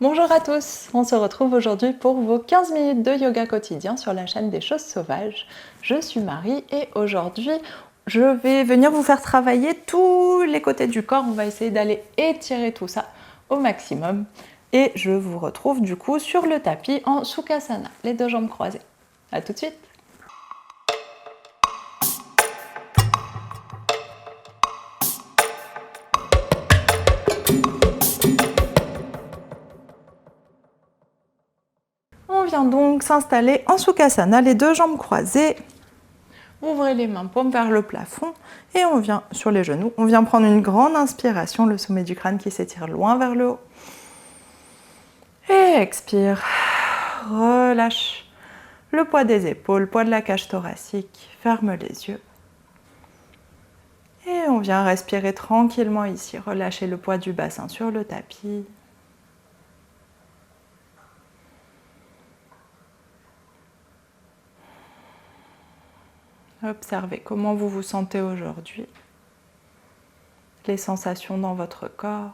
Bonjour à tous, on se retrouve aujourd'hui pour vos 15 minutes de yoga quotidien sur la chaîne des choses sauvages. Je suis Marie et aujourd'hui je vais venir vous faire travailler tous les côtés du corps. On va essayer d'aller étirer tout ça au maximum et je vous retrouve du coup sur le tapis en Sukhasana, les deux jambes croisées. A tout de suite. On vient donc s'installer en Sukhasana, les deux jambes croisées. Ouvrez les mains, paumes vers le plafond et on vient sur les genoux. On vient prendre une grande inspiration, le sommet du crâne qui s'étire loin vers le haut. Et expire, relâche le poids des épaules, poids de la cage thoracique, ferme les yeux. Et on vient respirer tranquillement ici, relâcher le poids du bassin sur le tapis. Observez comment vous vous sentez aujourd'hui, les sensations dans votre corps.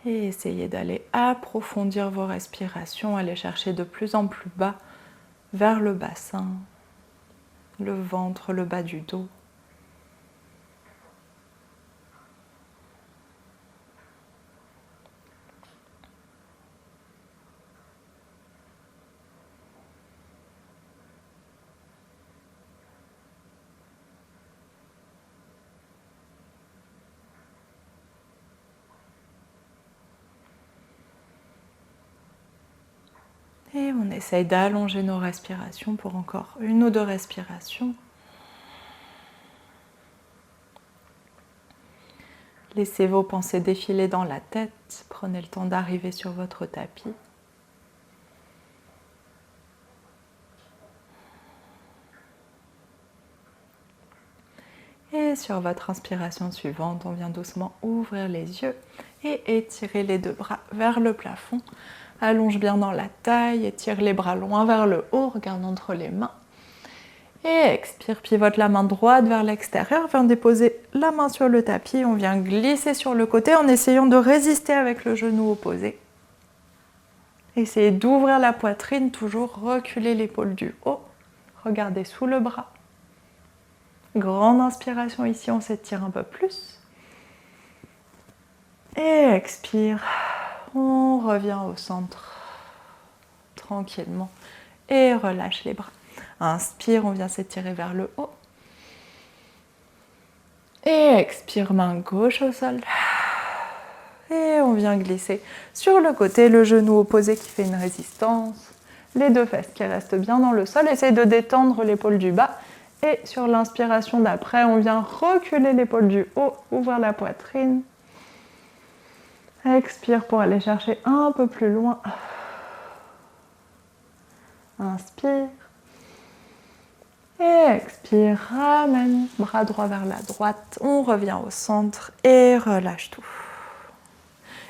Et essayez d'aller approfondir vos respirations, aller chercher de plus en plus bas vers le bassin, le ventre, le bas du dos. Et on essaye d'allonger nos respirations pour encore une ou deux respirations. Laissez vos pensées défiler dans la tête. Prenez le temps d'arriver sur votre tapis. Et sur votre inspiration suivante, on vient doucement ouvrir les yeux et étirer les deux bras vers le plafond. Allonge bien dans la taille, étire les bras loin vers le haut, regarde entre les mains. Et expire, pivote la main droite vers l'extérieur, viens déposer la main sur le tapis, on vient glisser sur le côté en essayant de résister avec le genou opposé. Essayez d'ouvrir la poitrine, toujours reculer l'épaule du haut, regardez sous le bras. Grande inspiration ici, on s'étire un peu plus. Et expire, on revient au centre, tranquillement, et relâche les bras. Inspire, on vient s'étirer vers le haut. Et expire, main gauche au sol. Et on vient glisser sur le côté, le genou opposé qui fait une résistance. Les deux fesses qui restent bien dans le sol. Essayez de détendre l'épaule du bas. Et sur l'inspiration d'après, on vient reculer l'épaule du haut, ouvrir la poitrine. Expire pour aller chercher un peu plus loin. Inspire. Et expire, ramène bras droit vers la droite. On revient au centre et relâche tout.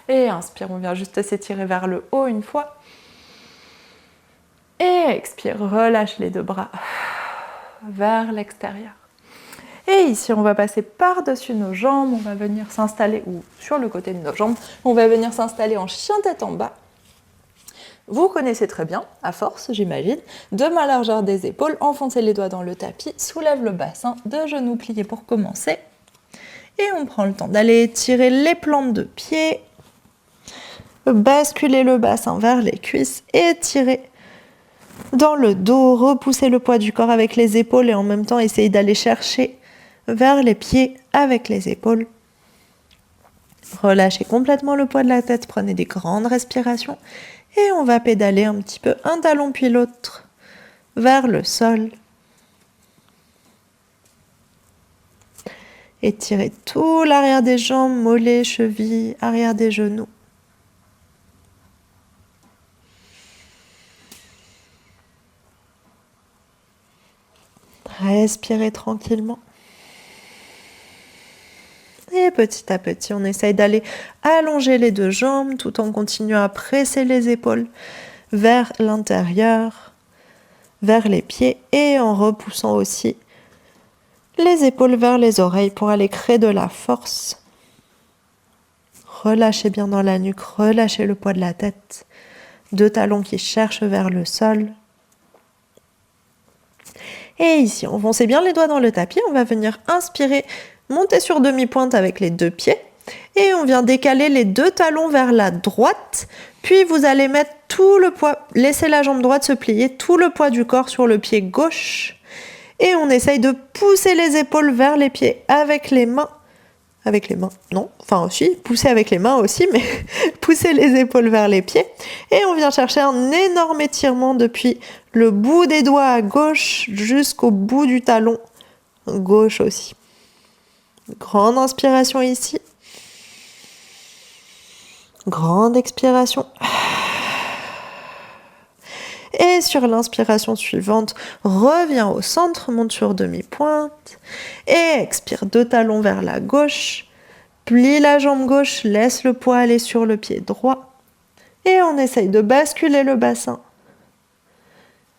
Et inspire, on vient juste s'étirer vers le haut une fois. Et expire, relâche les deux bras vers l'extérieur. Et ici, on va passer par-dessus nos jambes, on va venir s'installer, ou sur le côté de nos jambes, on va venir s'installer en chien tête en bas. Vous connaissez très bien, à force, j'imagine, de ma largeur des épaules, enfoncez les doigts dans le tapis, soulève le bassin, deux genoux pliés pour commencer. Et on prend le temps d'aller étirer les plantes de pied, basculer le bassin vers les cuisses, étirer dans le dos, repousser le poids du corps avec les épaules et en même temps essayer d'aller chercher vers les pieds avec les épaules. Relâchez complètement le poids de la tête, prenez des grandes respirations et on va pédaler un petit peu, un talon puis l'autre, vers le sol. Étirez tout l'arrière des jambes, mollets, chevilles, arrière des genoux. Respirez tranquillement. Et petit à petit, on essaye d'aller allonger les deux jambes tout en continuant à presser les épaules vers l'intérieur. vers les pieds et en repoussant aussi les épaules vers les oreilles pour aller créer de la force. Relâchez bien dans la nuque, relâchez le poids de la tête. 2 talons qui cherchent vers le sol. Et ici, enfoncez bien les doigts dans le tapis. On va venir inspirer, monter sur demi-pointe avec les 2 pieds. Et on vient décaler les 2 talons vers la droite. Puis vous allez mettre tout le poids, laissez la jambe droite se plier, tout le poids du corps sur le pied gauche. Et on essaye de pousser les épaules vers les pieds avec les mains. Avec les mains, non, enfin aussi, pousser avec les mains aussi, mais pousser les épaules vers les pieds. Et on vient chercher un énorme étirement depuis le bout des doigts à gauche jusqu'au bout du talon gauche aussi. Grande inspiration ici. Grande expiration. Et sur l'inspiration suivante, reviens au centre, monte sur demi-pointe. Et expire 2 talons vers la gauche. Plie la jambe gauche, laisse le poids aller sur le pied droit. Et on essaye de basculer le bassin.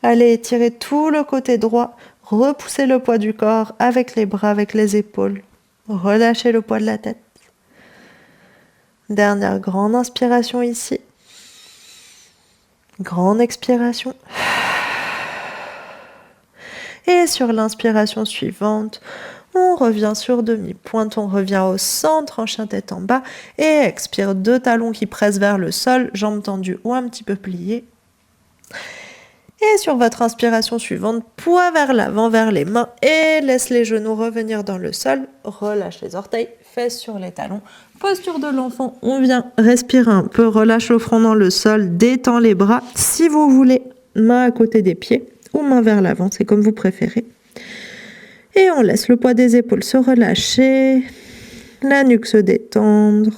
Allez étirer tout le côté droit. Repoussez le poids du corps avec les bras, avec les épaules. Relâchez le poids de la tête. Dernière grande inspiration ici. Grande expiration. Et sur l'inspiration suivante, on revient sur demi-pointe, on revient au centre en chien tête en bas et expire 2 talons qui pressent vers le sol, jambes tendues ou un petit peu pliées. Et sur votre inspiration suivante, poids vers l'avant, vers les mains et laisse les genoux revenir dans le sol. Relâche les orteils, fesses sur les talons. Posture de l'enfant, on vient respirer un peu, relâche le front dans le sol, détend les bras. Si vous voulez, main à côté des pieds ou main vers l'avant, c'est comme vous préférez. Et on laisse le poids des épaules se relâcher, la nuque se détendre.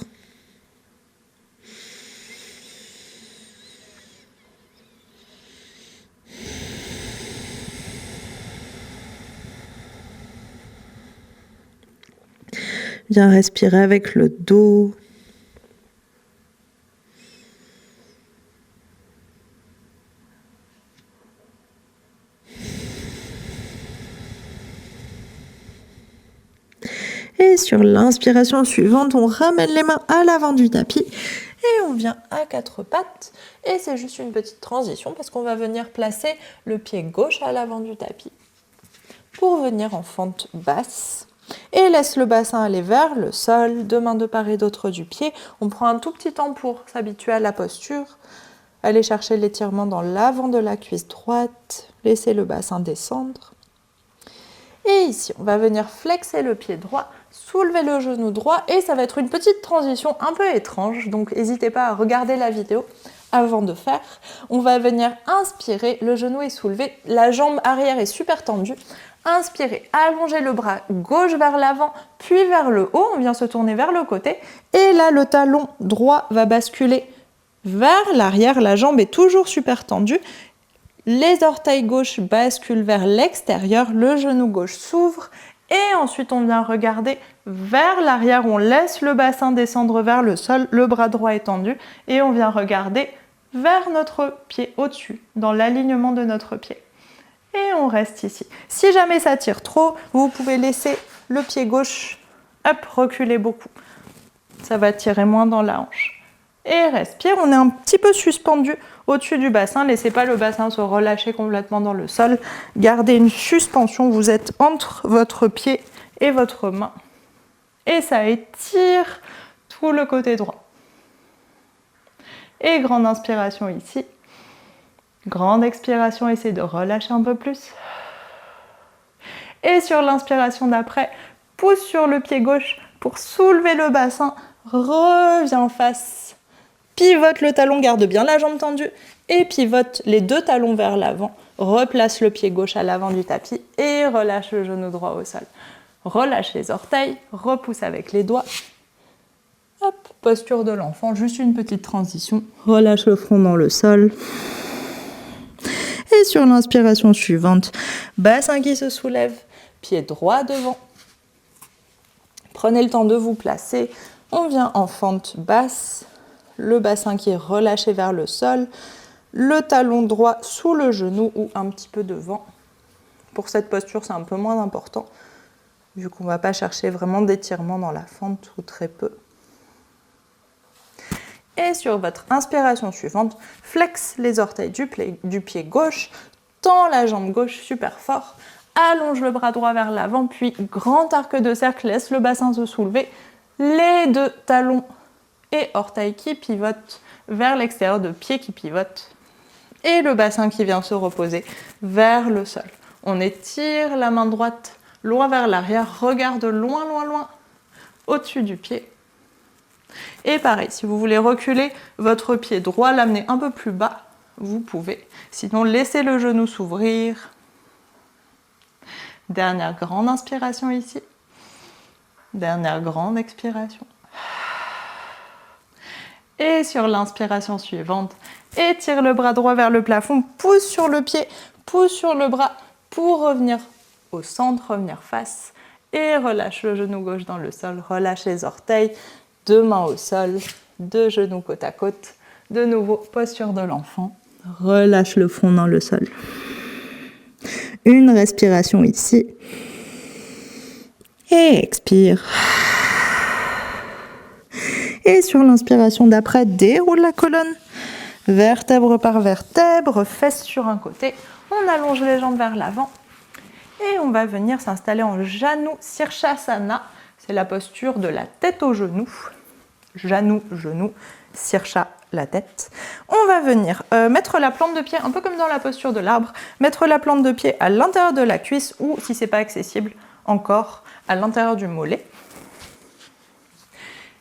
Viens respirer avec le dos. Et sur l'inspiration suivante, on ramène les mains à l'avant du tapis et on vient à 4 pattes. Et c'est juste une petite transition parce qu'on va venir placer le pied gauche à l'avant du tapis pour venir en fente basse. Et laisse le bassin aller vers le sol, 2 mains de part et d'autre du pied. On prend un tout petit temps pour s'habituer à la posture. Allez chercher l'étirement dans l'avant de la cuisse droite. Laissez le bassin descendre. Et ici, on va venir flexer le pied droit, soulever le genou droit et ça va être une petite transition un peu étrange. Donc n'hésitez pas à regarder la vidéo avant de faire. On va venir inspirer, le genou est soulevé, la jambe arrière est super tendue. Inspirez, allongez le bras gauche vers l'avant, puis vers le haut. On vient se tourner vers le côté. Et là, le talon droit va basculer vers l'arrière. La jambe est toujours super tendue. Les orteils gauche basculent vers l'extérieur. Le genou gauche s'ouvre. Et ensuite, on vient regarder vers l'arrière. On laisse le bassin descendre vers le sol. Le bras droit est tendu. Et on vient regarder vers notre pied au-dessus, dans l'alignement de notre pied. Et on reste ici. Si jamais ça tire trop, vous pouvez laisser le pied gauche reculer beaucoup. Ça va tirer moins dans la hanche. Et respire, on est un petit peu suspendu au-dessus du bassin. Laissez pas le bassin se relâcher complètement dans le sol. Gardez une suspension, vous êtes entre votre pied et votre main. Et ça étire tout le côté droit. Et grande inspiration ici. Grande expiration, essayez de relâcher un peu plus. Et sur l'inspiration d'après, pousse sur le pied gauche pour soulever le bassin. Reviens en face. Pivote le talon, garde bien la jambe tendue. Et pivote les 2 talons vers l'avant. Replace le pied gauche à l'avant du tapis et relâche le genou droit au sol. Relâche les orteils, repousse avec les doigts. Hop, posture de l'enfant, juste une petite transition. Relâche le front dans le sol. Et sur l'inspiration suivante, bassin qui se soulève, pied droit devant. Prenez le temps de vous placer. On vient en fente basse, le bassin qui est relâché vers le sol, le talon droit sous le genou ou un petit peu devant. Pour cette posture, c'est un peu moins important, vu qu'on ne va pas chercher vraiment d'étirement dans la fente ou très peu. Et sur votre inspiration suivante, flex les orteils du pied gauche, tend la jambe gauche super fort, allonge le bras droit vers l'avant, puis grand arc de cercle, laisse le bassin se soulever, les deux talons et orteils qui pivotent vers l'extérieur, de pieds qui pivotent, et le bassin qui vient se reposer vers le sol. On étire la main droite loin vers l'arrière, regarde loin, loin, loin au-dessus du pied. Et pareil, si vous voulez reculer votre pied droit, l'amener un peu plus bas, vous pouvez. Sinon, laissez le genou s'ouvrir. Dernière grande inspiration ici. Dernière grande expiration. Et sur l'inspiration suivante, étire le bras droit vers le plafond, pousse sur le pied, pousse sur le bras pour revenir au centre, revenir face. Et relâche le genou gauche dans le sol, relâche les orteils, deux mains au sol, deux genoux côte à côte. De nouveau, posture de l'enfant. Relâche le front dans le sol. Une respiration ici. Et expire. Et sur l'inspiration d'après, déroule la colonne. Vertèbre par vertèbre, fesses sur un côté. On allonge les jambes vers l'avant. Et on va venir s'installer en Janu Sirshasana. C'est la posture de la tête au genou. Janu, genou, Sirsha, la tête. On va venir mettre la plante de pied, un peu comme dans la posture de l'arbre, mettre la plante de pied à l'intérieur de la cuisse ou, si ce n'est pas accessible, encore à l'intérieur du mollet.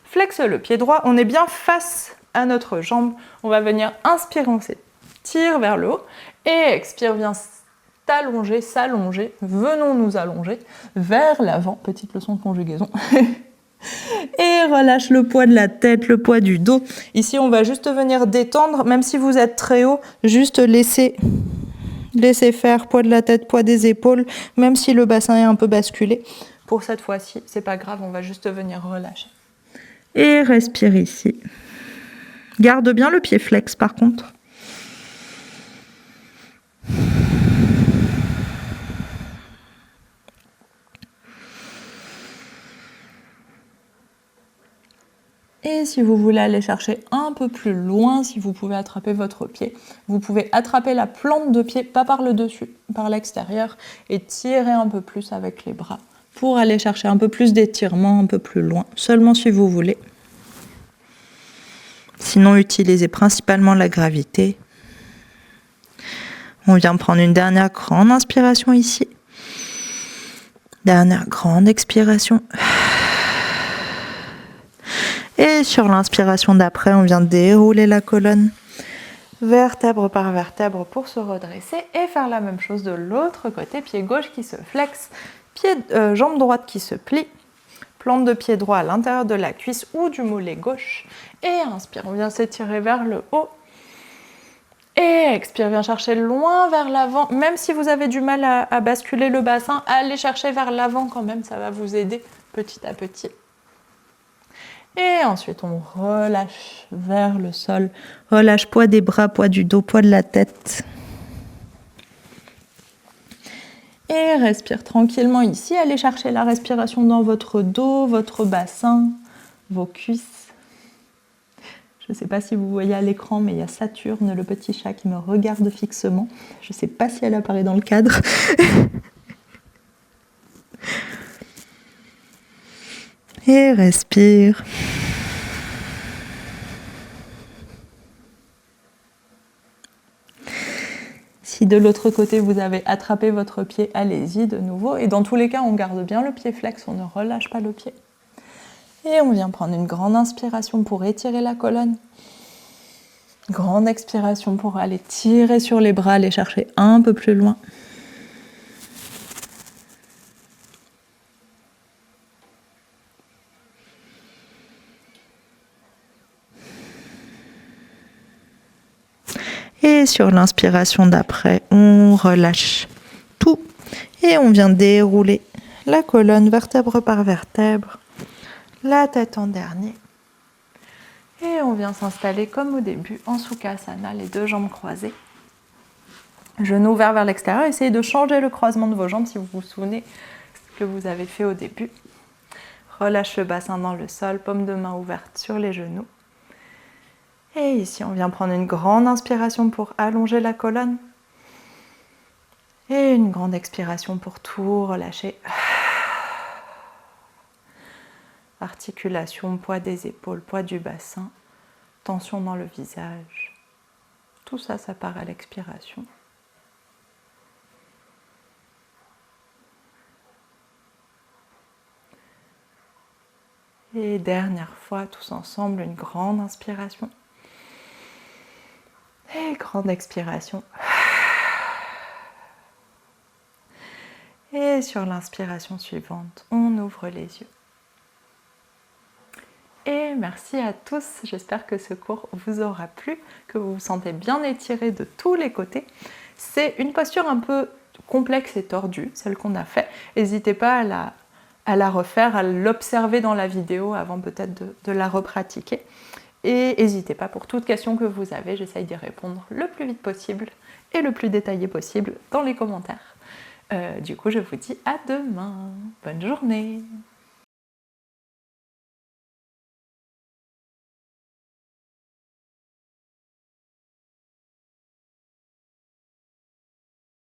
Flexe le pied droit, on est bien face à notre jambe. On va venir inspirer, on s'étire vers le haut et expire, viens t'allonger, s'allonger. Venons nous allonger vers l'avant. Petite leçon de conjugaison. Et relâche le poids de la tête, le poids du dos. Ici, on va juste venir détendre, même si vous êtes très haut, juste laisser faire, poids de la tête, poids des épaules, même si le bassin est un peu basculé. Pour cette fois-ci, c'est pas grave, on va juste venir relâcher. Et respire ici. Garde bien le pied flex par contre. Et si vous voulez aller chercher un peu plus loin, si vous pouvez attraper votre pied, vous pouvez attraper la plante de pied, pas par le dessus, par l'extérieur, et tirer un peu plus avec les bras pour aller chercher un peu plus d'étirement, un peu plus loin, seulement si vous voulez. Sinon, utilisez principalement la gravité. On vient prendre une dernière grande inspiration ici. Dernière grande expiration. Et sur l'inspiration d'après, on vient dérouler la colonne, vertèbre par vertèbre pour se redresser et faire la même chose de l'autre côté. Pied gauche qui se flexe, jambe droite qui se plie, plante de pied droit à l'intérieur de la cuisse ou du mollet gauche. Et inspire, on vient s'étirer vers le haut. Et expire, viens chercher loin vers l'avant. Même si vous avez du mal à basculer le bassin, allez chercher vers l'avant quand même, ça va vous aider petit à petit. Et ensuite, on relâche vers le sol. Relâche poids des bras, poids du dos, poids de la tête. Et respire tranquillement ici. Allez chercher la respiration dans votre dos, votre bassin, vos cuisses. Je ne sais pas si vous voyez à l'écran, mais il y a Saturne, le petit chat, qui me regarde fixement. Je ne sais pas si elle apparaît dans le cadre. Et respire. Si de l'autre côté vous avez attrapé votre pied, allez-y de nouveau. Et dans tous les cas, on garde bien le pied flex, on ne relâche pas le pied. Et on vient prendre une grande inspiration pour étirer la colonne. Grande expiration pour aller tirer sur les bras, aller chercher un peu plus loin. Et sur l'inspiration d'après, on relâche tout. Et on vient dérouler la colonne vertèbre par vertèbre. La tête en dernier. Et on vient s'installer comme au début en Sukhasana, les deux jambes croisées. Genoux ouverts vers l'extérieur. Essayez de changer le croisement de vos jambes si vous vous souvenez ce que vous avez fait au début. Relâche le bassin dans le sol, paume de main ouverte sur les genoux. Et ici, on vient prendre une grande inspiration pour allonger la colonne. Et une grande expiration pour tout relâcher. Articulation, poids des épaules, poids du bassin, tension dans le visage. Tout ça, ça part à l'expiration. Et dernière fois, tous ensemble, une grande inspiration. Et grande expiration. Et sur l'inspiration suivante, on ouvre les yeux. Et merci à tous, j'espère que ce cours vous aura plu, que vous vous sentez bien étiré de tous les côtés. C'est une posture un peu complexe et tordue, celle qu'on a fait. N'hésitez pas à la refaire, à l'observer dans la vidéo avant peut-être de la repratiquer. Et n'hésitez pas, pour toute question que vous avez, j'essaye d'y répondre le plus vite possible et le plus détaillé possible dans les commentaires. Du coup, je vous dis à demain. Bonne journée.